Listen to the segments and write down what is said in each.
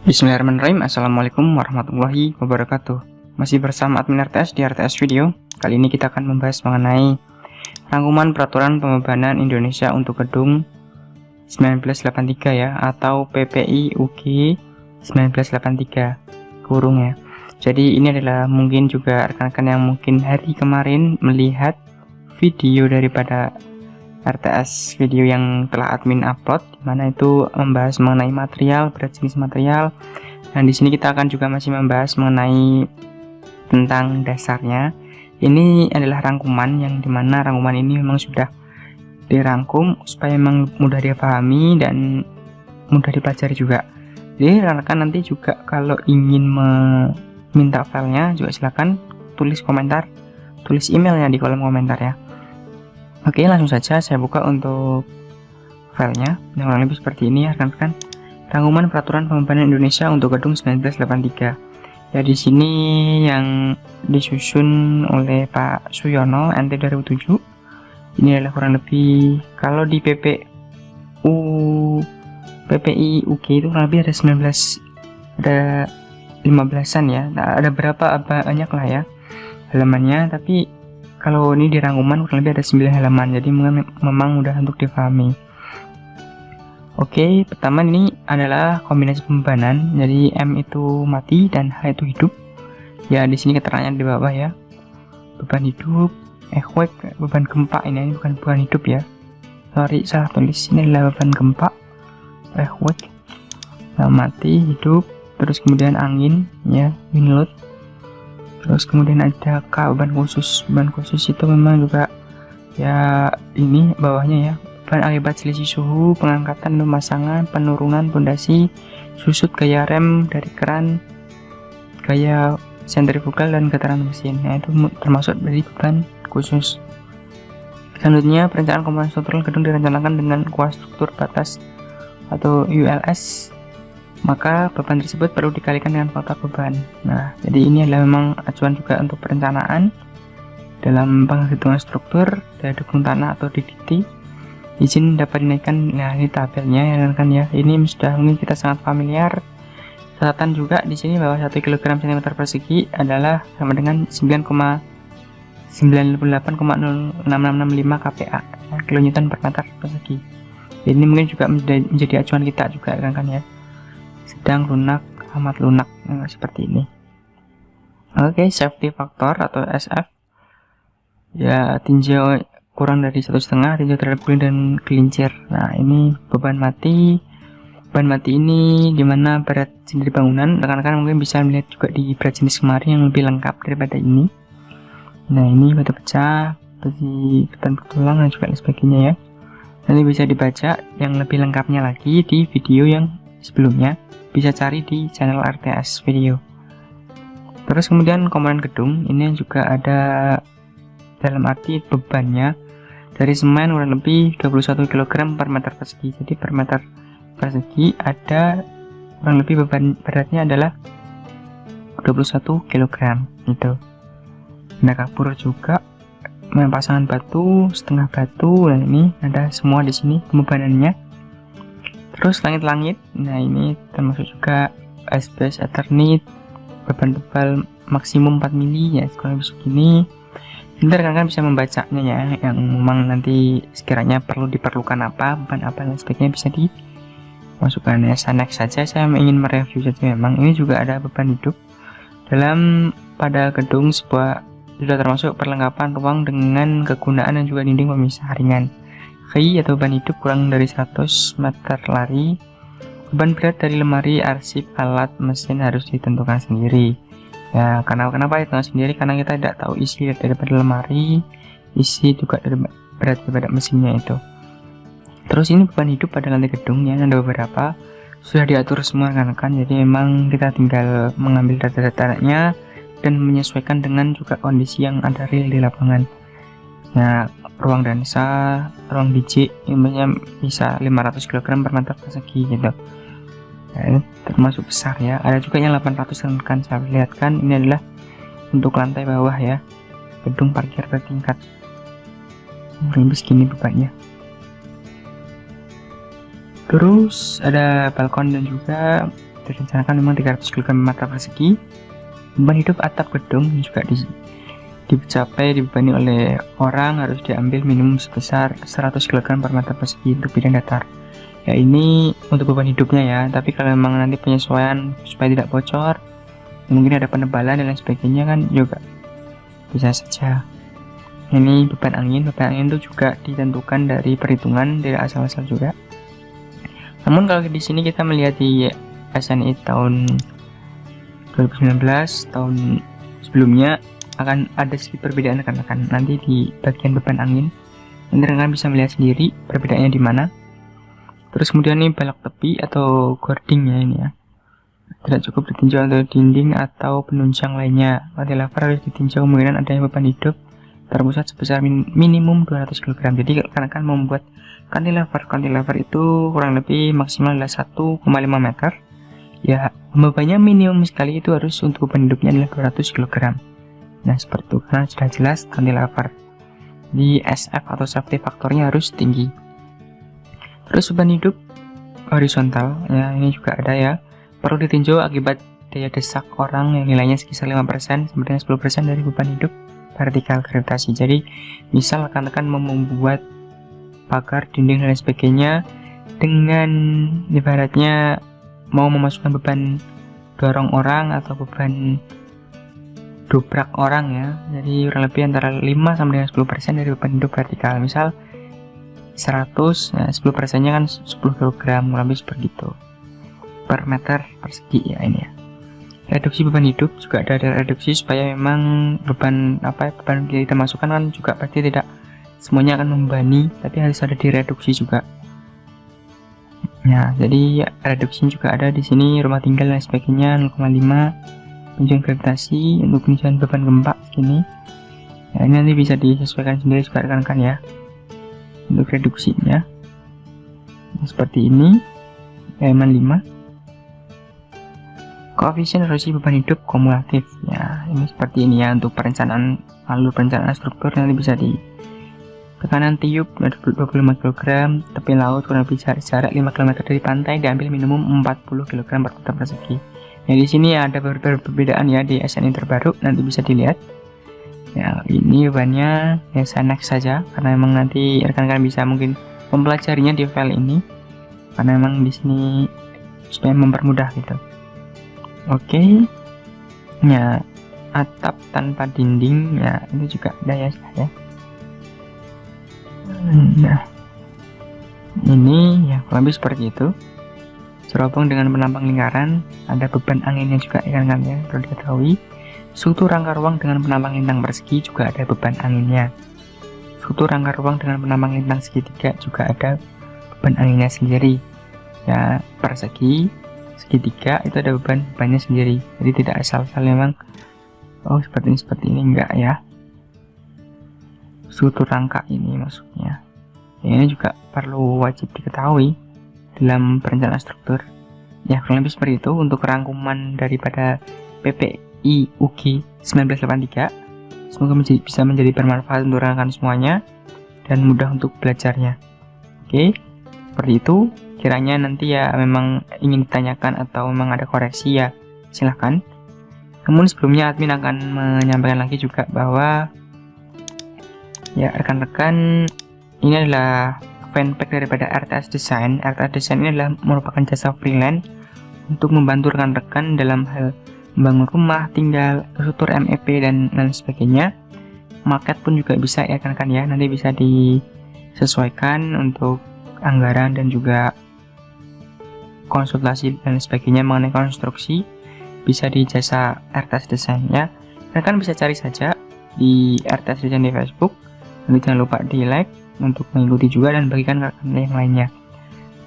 Bismillahirrahmanirrahim. Assalamualaikum warahmatullahi wabarakatuh. Masih bersama admin RTS di RTS Video. Kali ini kita akan membahas mengenai rangkuman peraturan pembebanan Indonesia untuk gedung 1983 ya, atau PPI UG 1983 kurung ya. Jadi ini adalah mungkin juga rekan-rekan yang mungkin hari kemarin melihat video daripada RTS video yang telah admin upload, dimana itu membahas mengenai material, berat jenis material. Dan di sini kita akan juga masih membahas mengenai tentang dasarnya. Ini adalah rangkuman yang dimana rangkuman ini memang sudah dirangkum supaya memang mudah dipahami dan mudah dipelajari juga. Jadi rekan-rekan nanti juga kalau ingin meminta filenya juga silakan tulis komentar, tulis emailnya di kolom komentar ya. Oke, langsung saja saya buka untuk filenya yang kurang lebih seperti ini ya rekan-rekan. Rangkuman peraturan pembebanan Indonesia untuk gedung 1983. Ya, di sini yang disusun oleh Pak Suyono NT 2007. Ini adalah kurang lebih, kalau di PPI UG itu kurang lebih ada 15-an ya. Nah, ada berapa banyak lah ya halamannya, tapi kalau ini di rangkuman kurang lebih ada 9 halaman, jadi memang mudah untuk difahami. Oke, pertama ini adalah kombinasi pembebanan. Jadi M itu mati dan H itu hidup. Ya, di sini keterangannya di bawah ya. Beban hidup, earthquake, beban gempa. Ini bukan beban hidup ya. Sorry, salah tulis. Ini adalah beban gempa, earthquake, mati, hidup. Terus kemudian angin, ya, wind load. Terus kemudian ada K, beban khusus. Beban khusus itu memang juga ya ini bawahnya ya. Beban akibat selisih suhu, pengangkatan, pemasangan, penurunan pondasi, susut gaya rem dari keran, gaya sentrifugal dan getaran mesin. Nah, itu termasuk dari beban khusus. Selanjutnya, perencanaan komponen struktural gedung direncanakan dengan kuas struktur batas atau ULS. Maka beban tersebut perlu dikalikan dengan faktor beban. Nah, jadi ini adalah memang acuan juga untuk perencanaan dalam penghitungan struktur dari dukung tanah atau DDT. Izin dapat dinaikkan. Nah, ini tabelnya ya kan ya. Ini sudah mungkin kita sangat familiar. Catatan juga di sini bahwa 1 kg cm persegi adalah sama dengan 9,98,0665 kPa, kilonewton per meter persegi. Ini mungkin juga menjadi acuan kita juga kan ya. Sedang, lunak, amat lunak, seperti ini. Oke, safety factor atau SF ya, tinjau kurang dari 1,5, tinjau terhadap guling dan gelincir. Nah, ini beban mati ini dimana berat sendiri bangunan. Rekan-rekan mungkin bisa melihat juga di berat jenis kemarin yang lebih lengkap daripada ini. Nah, ini batu pecah, besi beton bertulang dan juga sebagainya ya. Nanti bisa dibaca yang lebih lengkapnya lagi di video yang sebelumnya, bisa cari di channel RTS video. Terus kemudian komponen gedung ini juga ada dalam arti bebannya dari semen kurang lebih 21 kg per meter persegi. Jadi per meter persegi ada kurang lebih beban beratnya adalah 21 kg gitu. Nah, kapur juga, pasangan batu, setengah batu, dan ini ada semua di sini pembebanannya. Terus langit-langit, nah ini termasuk juga asbes Eternit, beban tebal maksimum 4 mili ya, kurang lebih segini. Nanti rekan-rekan bisa membacanya ya, yang memang nanti sekiranya diperlukan apa, beban apa dan sebagainya bisa dimasukkan ya. Next saja saya ingin mereview saja, memang ini juga ada beban hidup dalam pada gedung sebuah, sudah termasuk perlengkapan ruang dengan kegunaan dan juga dinding pemisah ringan. KI atau beban hidup kurang dari 100 meter lari. Beban berat dari lemari, arsip, alat, mesin harus ditentukan sendiri. Ya, kenapa ditentukan sendiri? Karena kita tidak tahu isi daripada lemari, isi juga dari berat daripada mesinnya itu. Terus ini beban hidup pada lantai gedung ya, ada beberapa sudah diatur semua kan. Jadi memang kita tinggal mengambil data-datanya dan menyesuaikan dengan juga kondisi yang ada real di lapangan. Nah, ruang dansa, ruang DJ ini bisa 500 kg per meter persegi gitu. Nah, ini termasuk besar ya. Ada juga yang 800 kan saya lihatkan. Ini adalah untuk lantai bawah ya, gedung parkir bertingkat. Lebih segini bebannya. Terus ada balkon dan juga direncanakan memang 300 kg meter persegi. Beban hidup atap gedung ini juga dibebani oleh orang harus diambil minimum sebesar 100 kg per meter persegi untuk bidang datar. Ya ini untuk beban hidupnya ya, tapi kalau memang nanti penyesuaian supaya tidak bocor, mungkin ada penebalan dan lain sebagainya kan juga bisa saja. Ini beban angin itu juga ditentukan dari perhitungan, dari asal-asal juga. Namun kalau di sini kita melihat di SNI tahun 2019, tahun sebelumnya akan ada sedikit perbedaan rekan-rekan. Nanti di bagian beban angin, nanti rekan bisa melihat sendiri perbedaannya di mana. Terus kemudian ini balok tepi atau gording ya ini ya. Tidak cukup ditinjau atau dinding atau penunjang lainnya. Cantilever harus ditinjau kemungkinan adanya beban hidup terpusat sebesar minimum 200 kg. Jadi rekan-rekan membuat cantilever itu kurang lebih maksimal adalah 1,5 meter. Ya, bebannya minimum sekali itu harus untuk beban hidupnya adalah 200 kg. Nah, seperti itu karena sudah jelas cantilever. Di SF atau safety faktornya harus tinggi. Terus beban hidup horizontal, ya ini juga ada ya. Perlu ditinjau akibat daya desak orang yang nilainya sekitar 5% sampai dengan 10% dari beban hidup vertikal gravitasi. Jadi, misal rekan-rekan membuat pagar, dinding dan sebagainya dengan ibaratnya mau memasukkan beban dorong orang atau beban dobrak orang ya. Jadi kurang lebih antara 5 sampai dengan 10% dari beban hidup vertikal. Misal 100, ya 10%-nya kan 10 kg, kurang lebih seperti itu per meter persegi ya ini ya. Reduksi beban hidup juga ada reduksi supaya memang beban beban yang kita masukkan kan juga pasti tidak semuanya akan membebani, tapi harus ada direduksi juga. Ya, jadi reduksi juga ada di sini, rumah tinggal dan sebagainya 0,5, penunjang gravitasi untuk penunjang beban gempa segini. Ya, ini nanti bisa disesuaikan sendiri juga rekan-rekan ya. Untuk reduksinya seperti ini, elemen 5. Koefisien erosi beban hidup kumulatif ya, ini seperti ini ya untuk perencanaan alur perencanaan struktur. Nanti bisa di tekanan tiup 25 kg, tepi laut kurang lebih jarak 5 km dari pantai, diambil minimum 40 kg per meter persegi. Nah, di sini ada perbedaan ya di SNI terbaru, nanti bisa dilihat. Ya, ini bebannya ya saya next saja karena memang nanti rekan-rekan bisa mungkin mempelajarinya di file ini karena memang di sini supaya mempermudah gitu. Oke. Ya, atap tanpa dinding ya ini juga ada ya saya. Nah, ini ya kurang lebih seperti itu. Cerobong dengan penampang lingkaran, ada beban anginnya juga ya kan ya, perlu diketahui. Struktur rangka ruang dengan penampang lintang persegi juga ada beban anginnya. Struktur rangka ruang dengan penampang lintang segitiga juga ada beban anginnya sendiri. Ya, persegi, segitiga itu ada bebannya sendiri. Jadi tidak asal-asal memang oh seperti ini enggak ya. Struktur rangka ini maksudnya. Ini juga perlu wajib diketahui dalam perencanaan struktur. Ya, kurang lebih seperti itu untuk rangkuman daripada PPI UG 1983. Semoga bisa menjadi bermanfaat untuk rekan semuanya dan mudah untuk belajarnya. Oke, seperti itu. Kiranya nanti ya memang ingin ditanyakan atau memang ada koreksi ya silahkan. Namun sebelumnya admin akan menyampaikan lagi juga bahwa ya rekan-rekan ini adalah fanpage daripada RTS Design. RTS Design ini adalah merupakan jasa freelance untuk membantu rekan-rekan dalam hal membangun rumah, tinggal, struktur MEP dan lain sebagainya. Market pun juga bisa ya rekan-rekan ya, nanti bisa disesuaikan untuk anggaran dan juga konsultasi dan sebagainya mengenai konstruksi bisa di jasa RTS Design ya. Rekan bisa cari saja di RTS Design di Facebook. Nanti jangan lupa di like untuk mengikuti juga dan bagikan ke rekan yang lainnya.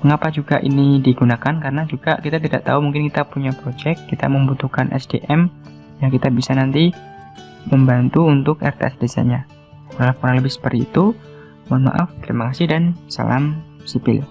Mengapa juga ini digunakan? Karena juga kita tidak tahu, mungkin kita punya project, kita membutuhkan SDM yang kita bisa nanti membantu untuk RTS Design-nya. Kurang lebih seperti itu. Mohon maaf, terima kasih dan salam sipil.